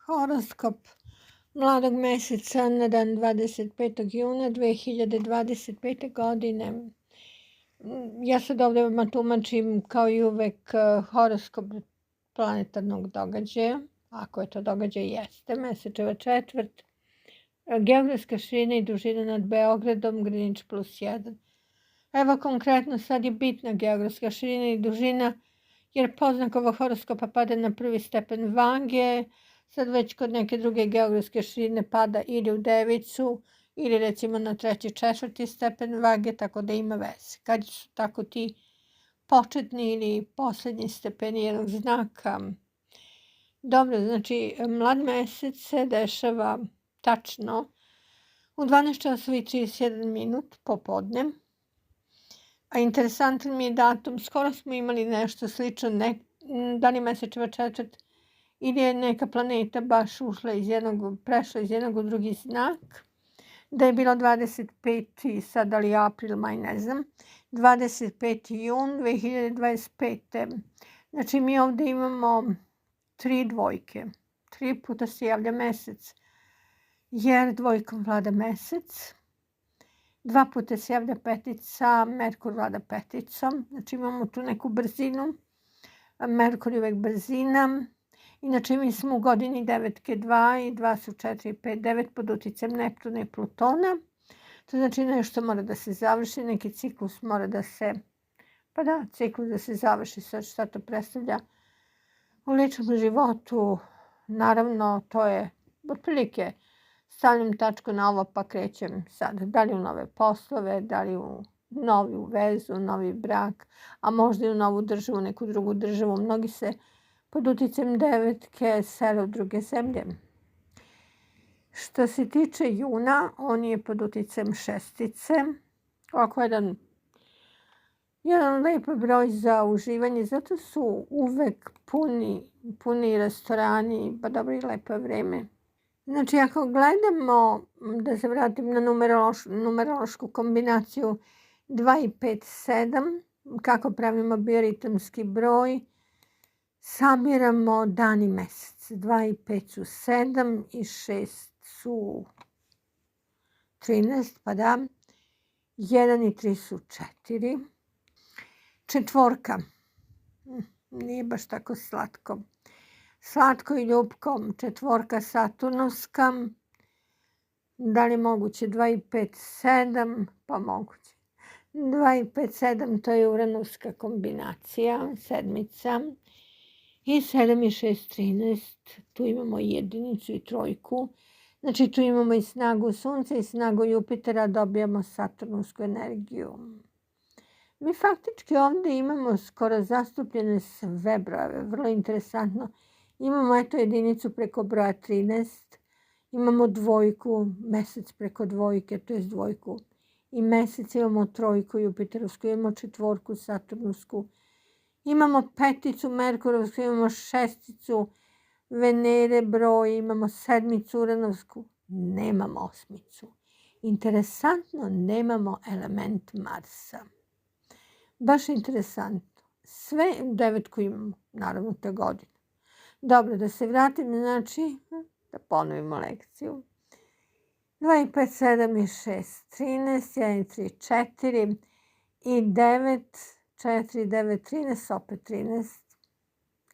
Horoskop mladog meseca na dan 25. juna 2025. godine. Ja sad ovdje vam tumačim kao i uvek horoskop planetarnog događaja, ako je to događaj jeste, mesečeva četvrt, geografska širina i dužina nad Beogradom, Greenwich +1. Evo konkretno sad je bitna geografska širina i dužina, jer poznak ovog horoskopa pada na prvi stepen vage, sad već kod neke druge geografske širine pada ili u devicu, ili recimo na treći, četvrti stepen vage, tako da ima veze. Kad su tako ti početni ili posljednji stepeni jednog znaka. Dobro, znači mlad mesec se dešava tačno u 12 časova i 31 minut popodne. A interesantan mi je datum, skoro smo imali nešto slično, da li mesečeva četvrt ili je neka planeta baš prešla iz jednog u drugi znak, da je bilo 25. sad da li april, maj, ne znam, 25. jun 2025. Znači mi ovdje imamo 3 dvojke, 3 puta se javlja mesec, jer dvojkom vlada mesec. 2 puta se javlja petica, Merkur vlada peticom, znači imamo tu neku brzinu, Merkur je uvek brzina, inače mi smo u godini devetke 2 i 2 su 4 i 5, 9 pod uticajem Neptuna i Plutona, to znači nešto mora da se završi, neki ciklus mora da se, ciklus da se završi, sad šta to predstavlja u ličnom životu, naravno to je otprilike. Stavljam tačku na ovo pa krećem sad, da li u nove poslove, da li u novu vezu, novi brak, a možda i u novu državu, neku drugu državu. Mnogi se pod uticajem devetke sele u druge zemlje. Što se tiče juna, on je pod uticajem šestice, ovako jedan lep broj za uživanje, zato su uvek puni restorani, pa dobro i lepo vreme. Znači, ako gledamo, da se vratim na numerološku kombinaciju 2 i 5, 7, kako pravimo bioritamski broj, sabiramo dan i mesec. 2 i 5 su 7 i 6 su 13, pa da. 1 i 3 su 4. Četvorka, nije baš tako slatko. Slatko i ljubko, četvorka Saturnovska, da li moguće 2 i 5, 7, pa moguće. 2 i 5, 7 to je uranovska kombinacija, sedmica. I 7 i 6, 13, tu imamo jedinicu i trojku. Znači tu imamo i snagu Sunca i snagu Jupitera, dobijamo Saturnovsku energiju. Mi faktički ovdje imamo skoro zastupljene sve brojeve, vrlo interesantno. Imamo jedinicu preko broja 13, imamo dvojku, mesec preko dvojke, to je dvojku. I mesec imamo trojku Jupiterovsku, imamo četvorku Saturnovsku, imamo peticu Merkurovsku, imamo šesticu Venere broj, imamo sedmicu Uranovsku, nemamo osmicu. Interesantno, nemamo element Marsa. Baš interesantno. Sve devetku imamo, naravno te godine. Dobro, da se vratim, znači, da ponovimo lekciju. 2 i 5, 7 i 6, 13, 1 i 3, 4 i 9, 4, 9, 13, opet 13,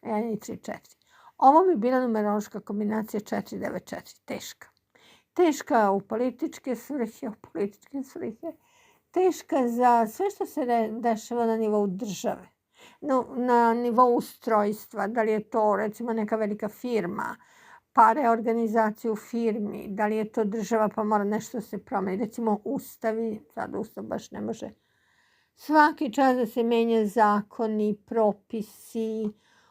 1 i 3, 4. Ovo bi bila numerološka kombinacija 4, 9, 4, teška. Teška u političke svrhe, teška za sve što se dešava na nivou države. Na nivou ustrojstva, da li je to recimo neka velika firma, pa reorganizaciju firmi, da li je to država pa mora nešto se promeni, recimo ustavi, sad ustav baš ne može. Svaki čas da se menja zakoni, propisi,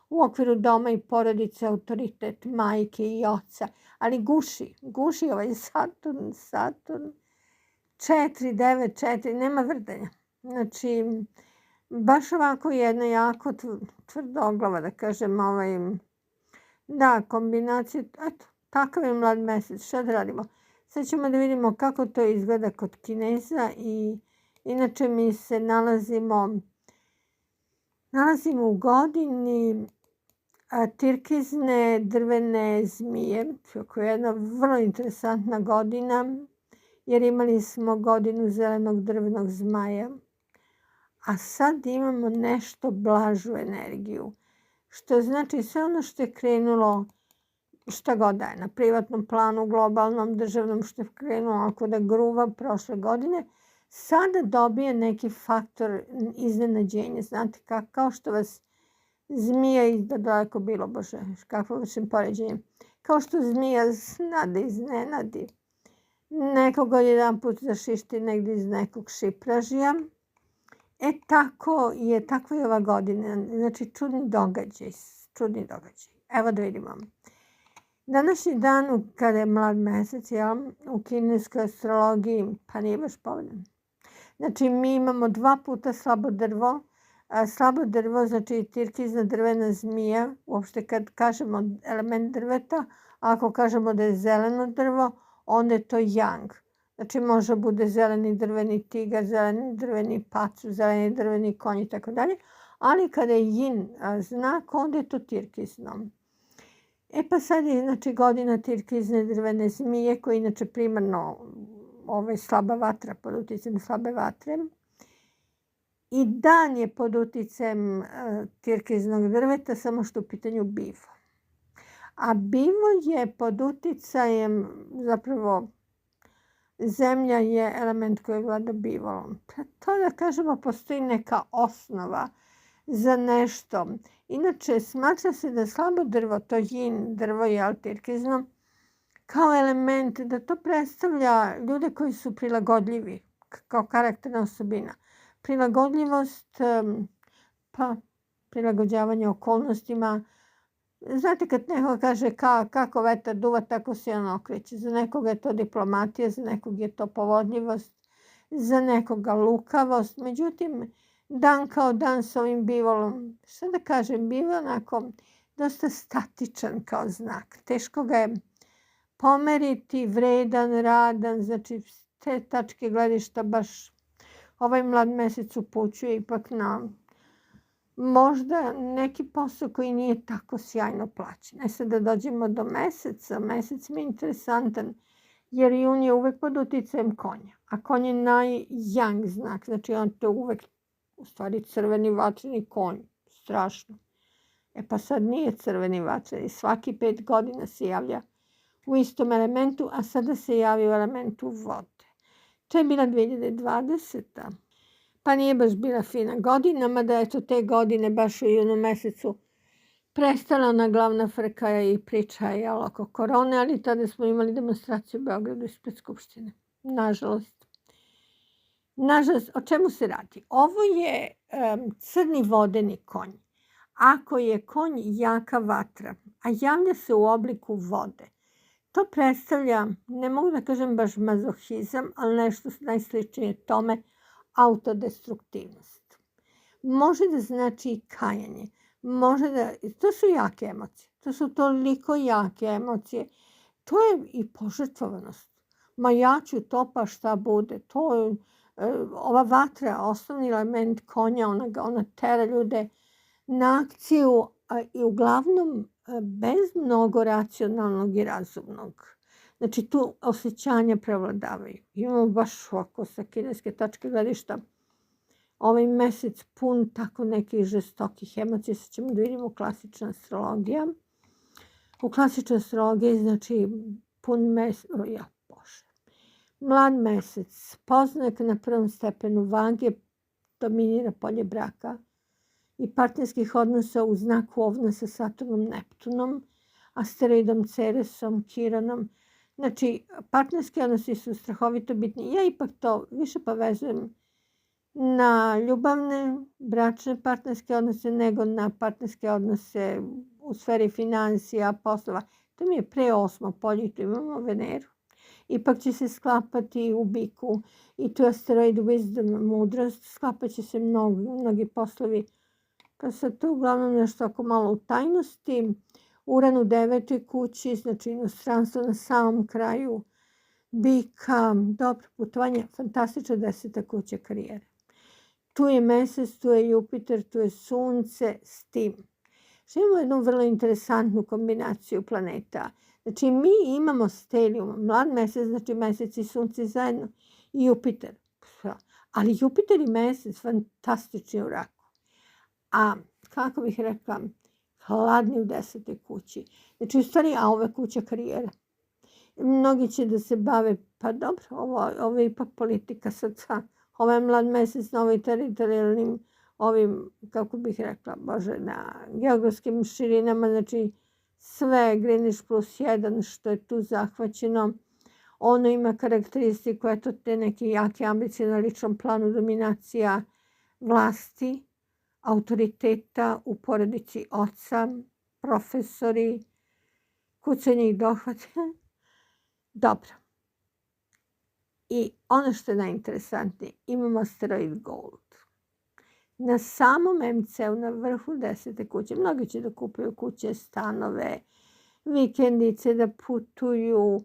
u okviru doma i porodice, autoritet majke i oca, ali guši ovaj Saturn, 4, 9, 4, nema vrdanja. Znači, baš ovako jedna jako tvrdoglava, da kažem, kombinacija, eto, takav je mlad mesec, šta da radimo? Sad ćemo da vidimo kako to izgleda kod Kineza i inače mi se nalazimo u godini tirkizne drvene zmije, koja je jedna vrlo interesantna godina, jer imali smo godinu zelenog drvenog zmaja, a sad imamo nešto blažu energiju, što znači sve ono što je krenulo, šta god da je, na privatnom planu, globalnom, državnom, što je krenulo ako da gruva prošle godine, sada dobije neki faktor iznenađenja. Znate, kao što vas zmija daleko bilo, bože, kakvo vašem poređenje. Kao što zmija znade iznenadi. Nekoga jedan put zašišti negdje iz nekog šipražija. Takva je ova godina. Znači, čudni događaj. Evo da vidimo. Današnji dan, kada je mlad mesec, u kineskoj astrologiji, pa nije baš povoljan. Znači, mi imamo 2 puta slabo drvo. Slabo drvo znači tirkizna drvena zmija, uopšte kad kažemo element drveta, ako kažemo da je zeleno drvo, onda je to yang. Znači može bude zeleni drveni tigar, zeleni drveni pacu, zeleni drveni konj i tako dalje, ali kada je yin znak, onda je to tirkizno. Pa sad je znači godina tirkizne drvene zmije, koja je inače primarno slaba vatra, pod uticajem slabe vatre. I dan je pod uticajem tirkiznog drveta, samo što u pitanju bivo. A bivo je pod uticajem, zapravo, zemlja je element koji vlada bivolom. To da kažemo, postoji neka osnova za nešto. Inače, smatra se da slabo drvo, to yin drvo je tirkizno, kao element, da to predstavlja ljude koji su prilagodljivi, kao karakterna osobina. Prilagodljivost, pa prilagođavanje okolnostima. Znate kad neko kaže kako vetar duva, tako se on okreće. Za nekoga je to diplomatija, za nekog je to povodljivost, za nekoga lukavost. Međutim, dan kao dan s ovim bivolom, što da kažem, bivo je onako dosta statičan kao znak. Teško ga je pomeriti, vredan, radan, znači te tačke gledišta baš ovaj mlad mesec upućuje ipak na možda neki posao koji nije tako sjajno plaćen. Sad da dođemo do meseca. Mesec mi je interesantan jer jun je uvek pod uticajem konja. A konj je naj-yang znak. Znači on to uvek, u stvari, crveni vatreni konj. Strašno. Pa sad nije crveni vatreni. Svaki 5 godina se javlja u istom elementu, a sada se javi u elementu vode. To je bila 2020. Pa nije baš bila fina godina, mada eto te godine baš u junu mesecu prestala ona glavna frka i priča oko korone, ali tada smo imali demonstraciju u Beogradu ispred Skupštine. Nažalost. O čemu se radi? Ovo je crni vodeni konj. Ako je konj jaka vatra, a javlja se u obliku vode, to predstavlja, ne mogu da kažem baš mazohizam, ali nešto najsličnije tome, autodestruktivnost. Može da znači i kajanje. To su jake emocije. To su toliko jake emocije. To je i požrtvovanost. Ma ja ću to pa šta bude. Ova vatra, osnovni element konja, ona tera ljude na akciju i uglavnom bez mnogo racionalnog i razumnog. Znači tu osjećanja prevladavaju. Imamo baš ovako sa kineske tačke gledišta ovaj mesec pun tako nekih žestokih emocija. Sad ćemo da vidimo klasična astrologija. U klasičnoj astrologiji znači pun mesec, mlad mesec, poznanak na prvom stepenu vage, dominira polje braka i partnerskih odnosa u znaku Ovna sa Saturnom, Neptunom, asteroidom Ceresom, Kiranom. Znači, partnerski odnosi su strahovito bitni. Ja ipak to više povezujem na ljubavne, bračne partnerske odnose nego na partnerske odnose u sferi financija, poslova. To mi je pre 8. polje, tu imamo Veneru. Ipak će se sklapati u biku i tu asteroid Wisdom, mudrost, sklapat će se mnogi poslovi. Pa sad to uglavnom nešto ako malo u tajnosti. Uran u 9. kući, znači inostranstvo na samom kraju bika, dobro putovanje, fantastična 10. kuća karijere. Tu je mesec, tu je Jupiter, tu je sunce s tim. Što imamo jednu vrlo interesantnu kombinaciju planeta. Znači mi imamo stelijum, mlad mesec, znači mesec i sunce zajedno, i Jupiter. Ali Jupiter i mesec fantastični u raku. A kako bih rekla, hladni u 10. kući. Znači u stvari, a ovo je kuća karijera. Mnogi će da se bave, pa dobro, ovo je ipak politika srca. Ovo je mlad mesec na ovoj teritorijalnim, ovim, kako bih rekla, Bože, na geografskim širinama, znači sve Greenwich plus 1 što je tu zahvaćeno. Ono ima karakteristiku, eto, te neke jake ambicije na ličnom planu, dominacija vlasti, autoriteta u porodici oca, profesori, kucanje i dohvat. Dobro. I ono što je najinteresantnije, imamo asteroid Gold. Na samom MC-u, na vrhu 10. kuće, mnogi će da kupuju kuće, stanove, vikendice, da putuju.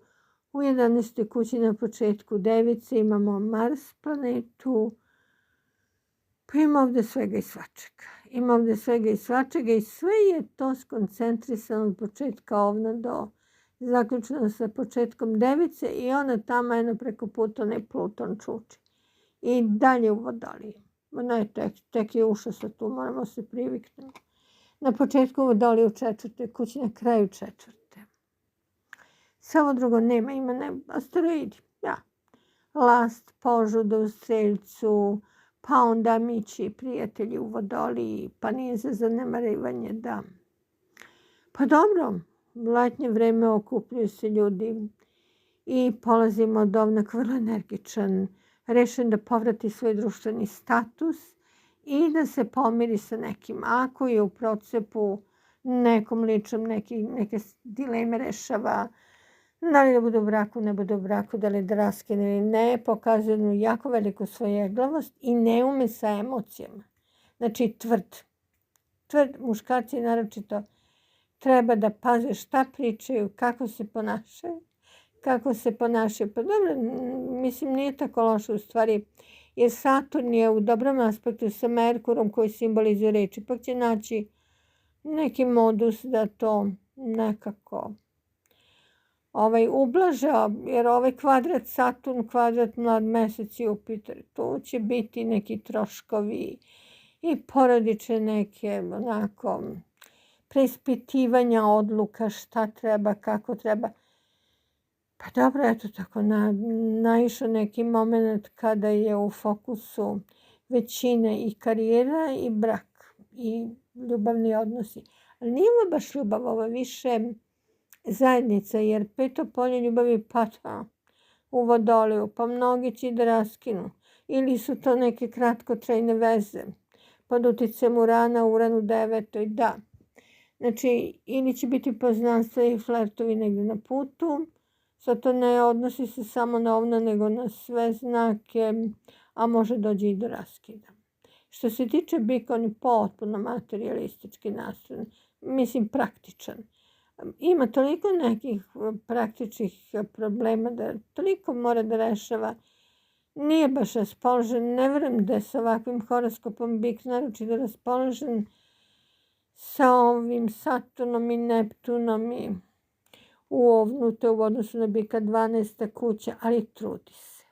U 11. kući na početku Device imamo Mars planetu. Pa ima ovdje svega i svačega. Ima ovdje svega i svačega i sve je to skoncentrisano od početka Ovna do zaključeno sa početkom Device i ona tamo jedno preko puta onaj Pluton čuči. I dalje u Vodoliju. Ne, tek je ušao sa tu, moramo se priviknuti. Na početku Vodoliju u 4. kući, na kraju 4. Sve ovo drugo nema, ima asteroidi. Ja. Last, Požuda u Streljcu, pa onda Mići, prijatelji u Vodoliji, pa nije za zanemarivanje, da. Pa dobro, letnje vreme okupljuju se ljudi i polazimo od Ovnak vrlo energičan, rešen da povrati svoj društveni status i da se pomiri sa nekim. Ako je u procepu nekom ličnom neke dileme rešava, da li da bude u braku, ne bude u braku, da li da raskine ili ne, pokazuju jako veliku svojeglavost i ne ume sa emocijama. Znači tvrd. Muškarci naročito treba da paze šta pričaju, kako se ponašaju. Pa dobro, mislim nije tako loše u stvari, jer Saturn je u dobrom aspektu sa Merkurom koji simbolizuje reč. Ipak će naći neki modus da to nekako ublaža, jer ovaj kvadrat Saturn, kvadrat mlad mesec Jupiter, tu će biti neki troškovi i porodične neke onako preispitivanja odluka, šta treba, kako treba. Pa dobro, eto tako, naišao neki moment kada je u fokusu većine i karijera i brak i ljubavni odnosi. Ali nije ovo baš ljubav, ovo više zajednica, jer 5. polje ljubavi pada u Vodoliju, pa mnogi će da raskinu. Ili su to neke kratkotrajne veze, pod uticajem Urana, Uran u 9. da. Znači, ili će biti poznanstva i flertovi negdje na putu. Sad to ne odnosi se samo na Ovna, nego na sve znake, a može dođe i do raskida. Što se tiče bika, on je potpuno materijalistički nastrojen, mislim praktičan. Ima toliko nekih praktičnih problema da toliko mora da rešava. Nije baš raspoložen, ne vjerujem da je sa ovakvim horoskopom bik naročito raspoložen sa ovim Saturnom i Neptunom i u Ovnu, to je u odnosu na bika 12. kuća, ali trudi se.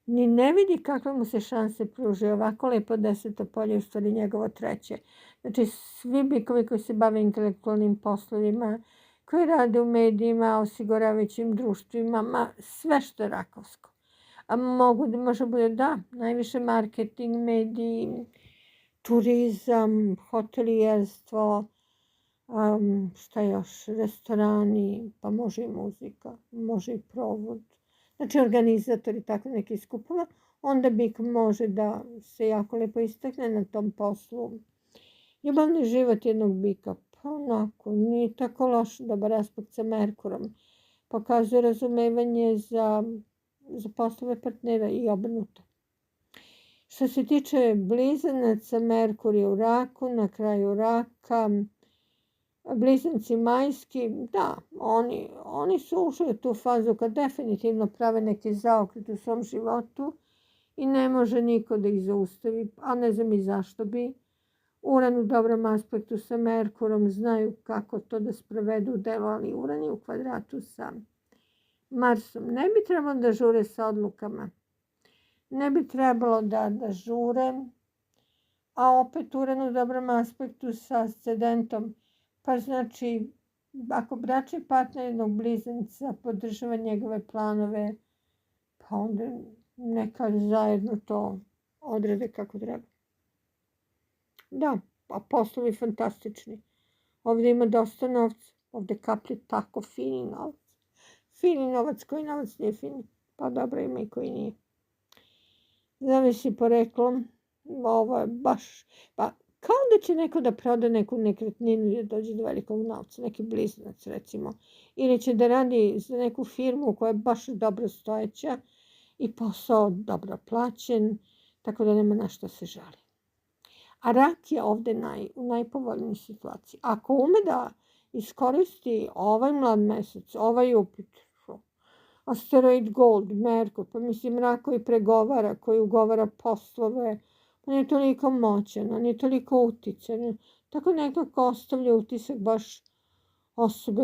Ni ne vidi kakve mu se šanse pruže. Ovako lepo 10. polje, u stvari njegovo 3. Znači, svi bikovi koji se bave intelektualnim poslovima, koji rade u medijima, osiguravajućim društvima, sve što je rakovsko. A može bude da, najviše marketing, mediji, turizam, hotelijerstvo, šta još, restorani, pa može i muzika, može i provod. Znači organizatori tako nekih skupova, onda bik može da se jako lepo istakne na tom poslu. Ljubavni život jednog bika, pa onako, nije tako loš, dobar aspekt sa Merkurom. Pokazuje razumevanje za poslove partnera i obrnuto. Što se tiče blizanaca, Merkur je u raku, na kraju raka. Blizanci majski, da, oni su ušli u tu fazu kad definitivno prave neki zaokret u svom životu i ne može niko da ih zaustavi, a ne znam i zašto bi. Uran u dobrom aspektu sa Merkurom, znaju kako to da sprovedu u delo, ali Uran je u kvadratu sa Marsom. Ne bi trebalo da žure sa odlukama. Ne bi trebalo da žure, a opet Uran u dobrom aspektu sa ascendentom. Pa znači, ako bračni partner jednog blizanca podržava njegove planove, pa onda neka zajedno to odrade kako treba. Da, a poslovi fantastični. Ovdje ima dosta novca. Ovdje kaplje tako fini novac. Fini novac, koji novac nije fini. Pa dobro, ima i koji nije. Zavisi poreklom. Ovo je baš... Pa kao da će neko da proda neku nekretninu i da dođe do velikog novca. Neki blizanac recimo. Ili će da radi za neku firmu koja je baš dobro stojeća i posao dobro plaćen. Tako da nema na što se žali. A rak je ovdje u najpovoljnijoj situaciji. Ako ume da iskoristi ovaj mlad mesec, ovaj Jupiter, asteroid Gold, Merkur, pa mislim rak koji pregovara, koji ugovara poslove, pa nije toliko moćan, nije toliko utican. Tako nekako ostavlja utisak baš osobe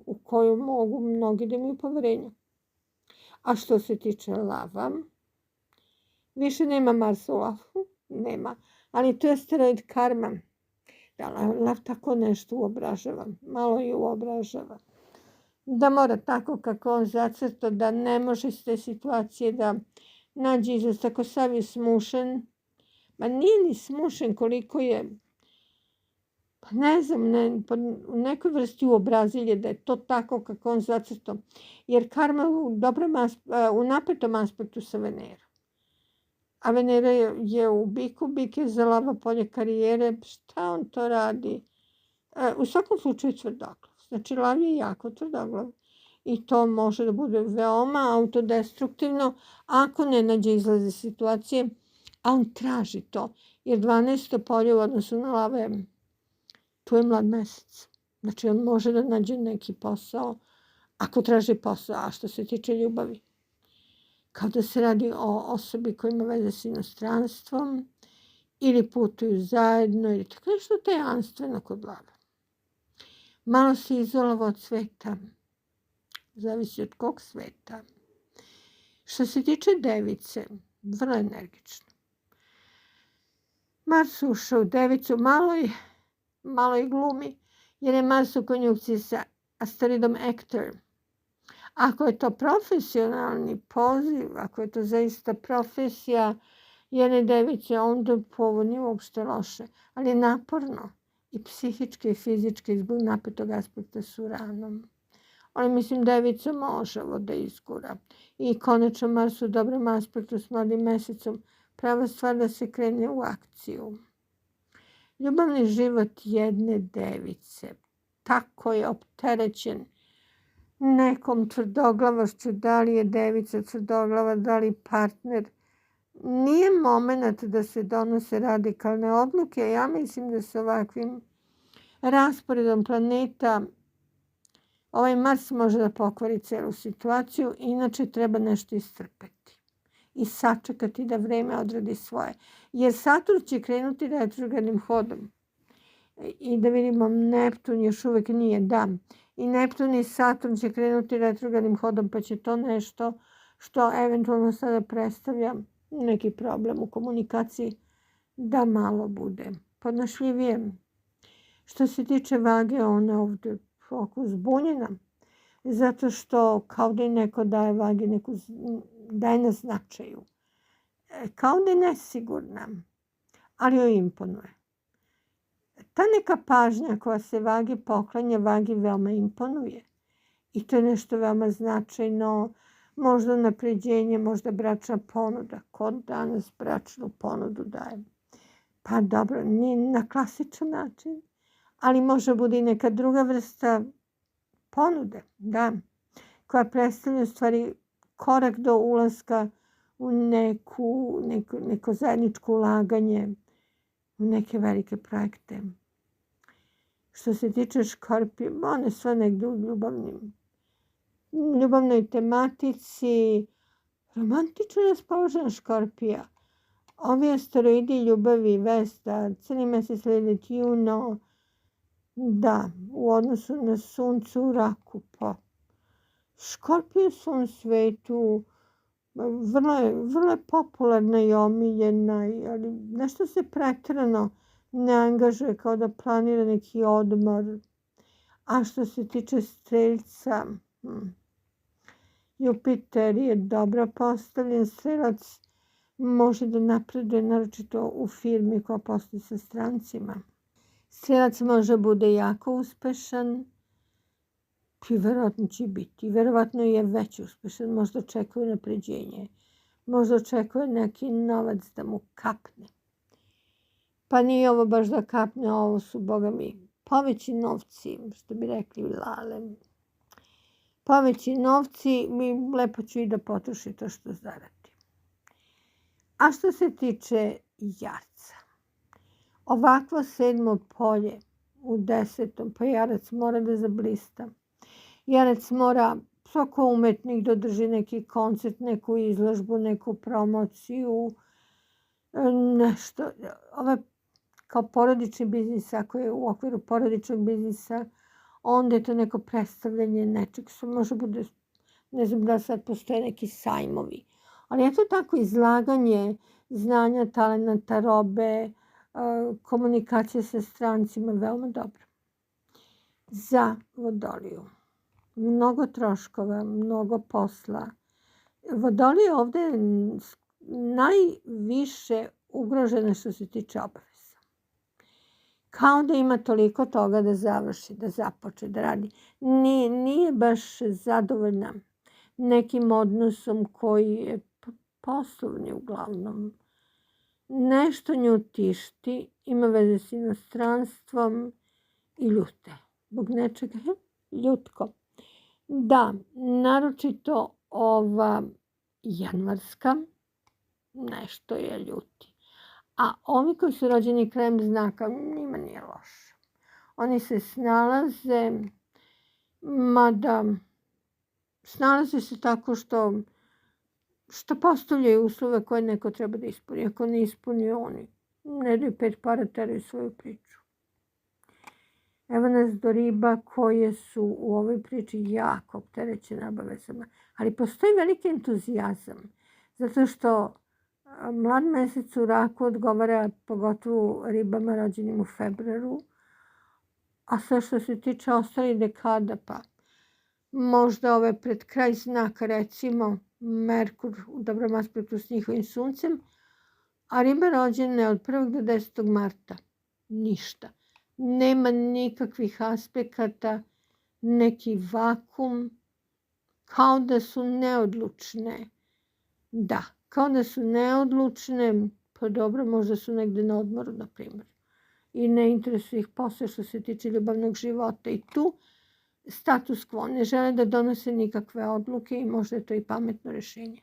u koju mogu mnogi da imaju poverenja. A što se tiče lava, više nema Marsa u lavu, nema. Ali to je asteroid karma. Da, lav tako nešto uobražava. Malo ju uobražava. Da mora tako kako on zacrto, da ne može iz te situacije da nađe izlaz. Tako sav je smušen. Ma nije ni smušen koliko je, pa ne znam, u nekoj vrsti uobrazilje da je to tako kako on zacrto. Jer karma u napetom aspektu sa Venerom. A Venera je u biku, bik je za lava polje karijere. Šta on to radi? U svakom slučaju tvrdoglav. Znači lav je jako tvrdoglav. I to može da bude veoma autodestruktivno ako ne nađe izlaze situacije. A on traži to. Jer 12. polje u odnosu na lave, tu je mlad mesec. Znači on može da nađe neki posao ako traži posao. A što se tiče ljubavi, kao da se radi o osobi koja ima veze s inostranstvom ili putuju zajedno ili tako nešto tajanstveno kod lava. Malo se izolovao od sveta. Zavisi od kog sveta. Što se tiče device, vrlo energično. Mars ušao u devicu, malo i glumi, jer je Mars u konjunkciji sa asteroidom Ector. Ako je to profesionalni poziv, ako je to zaista profesija jedne device, onda ovo nije uopšte loše, ali je naporno i psihički i fizički zbog napetog aspekta s Uranom. Ali mislim devica može ovo da izgura. I konačno Mars u dobrom aspektu s mladim mesecom, prava stvar da se krene u akciju. Ljubavni život jedne device tako je opterećen nekom tvrdoglavošću, da li je devica tvrdoglava, da li partner. Nije moment da se donose radikalne odluke. Ja mislim da se ovakvim rasporedom planeta ovaj Mars može da pokvari celu situaciju, inače treba nešto istrpeti i sačekati da vreme odradi svoje. Jer Saturn će krenuti retrogradnim hodom. I da vidimo, Neptun još uvijek nije dan. I Neptun i Saturn će krenuti retrogradnim hodom, pa će to nešto što eventualno sada predstavlja neki problem u komunikaciji da malo bude podnošljivije. Što se tiče vage, ona je ovdje oko zbunjena, zato što kao da je neko daje vagi, daje na značaju. Kao da je nesigurna, ali joj imponuje. Ta neka pažnja koja se vagi poklanja, vagi veoma imponuje. I to je nešto veoma značajno, možda napređenje, možda bračna ponuda. Ko danas bračnu ponudu daje? Pa dobro, nije na klasičan način, ali može bude i neka druga vrsta ponude, da, koja predstavlja u stvari korak do ulaska u neko zajedničko ulaganje, u neke velike projekte. Što se tiče Škorpije, one sve negdje u ljubavnoj tematici, romantično raspoložena Škorpija. Ovi asteroidi ljubavi, Vesta, crni mesec sljedeći Juno, da, u odnosu na suncu u Raku, pa Škorpiju u svom svetu, vrlo je popularna i omiljena, ali nešto se preterano ne angažuje kao da planira neki odmor. A što se tiče Streljca, Jupiter je dobro postavljen, Strelac može da napreduje naročito u firmi koja postoji sa strancima. Strelac može bude jako uspešan i verovatno će biti. Verovatno je već uspešan, možda očekuje napređenje, možda očekuje neki novac da mu kapne. Pa nije ovo baš da kapne, ovo su, boga mi, poveći novci, što bi rekli Lale. Poveći novci, lepo ću i da potroši to što zaradi. A što se tiče Jarca, ovakvo 7. polje u 10. pa Jarac mora da zablista. Jarac mora, svako umetnik da drži neki koncert, neku izložbu, neku promociju, nešto. Ove kao porodični biznis, ako je u okviru porodičnog biznisa, onda je to neko predstavljanje nečeg, može bude, ne znam da sad postoje neki sajmovi, ali je to tako izlaganje znanja, talenata, robe, komunikacija sa strancima, veoma dobro. Za Vodoliju. Mnogo troškova, mnogo posla. Vodolija je ovdje najviše ugrožena što se tiče obaveza. Kao da ima toliko toga da završi, da započe, da radi. Nije baš zadovoljna nekim odnosom koji je poslovni uglavnom. Nešto nju tišti, ima veze s inostranstvom i ljute. Zbog nečega ljutko. Da, naročito ova januarska nešto je ljuti. A ovi koji su rođeni krajem znaka, njima nije loše. Oni se snalaze, mada snalaze se tako što postavljaju uslove koje neko treba da ispuni. Ako ne ispuni oni, ne daju 5 para, teraju svoju priču. Evo nas do riba koje su u ovoj priči jako opterećene obavezama. Ali postoji veliki entuzijazam, zato što mlad mesec u Raku odgovara pogotovo ribama rođenim u februaru, a sve što se tiče ostalih dekada, pa možda ove pred kraj znaka, recimo Merkur u dobrom aspektu s njihovim suncem, a ribe rođene od 1. do 10. marta. Ništa. Nema nikakvih aspekata, neki vakum, kao da su neodlučne. Da, kao da su neodlučne, pa dobro, možda su negde na odmoru, na primjer. I ne interesuje ih posle što se tiče ljubavnog života. I tu status quo, ne žele da donose nikakve odluke i možda je to i pametno rješenje.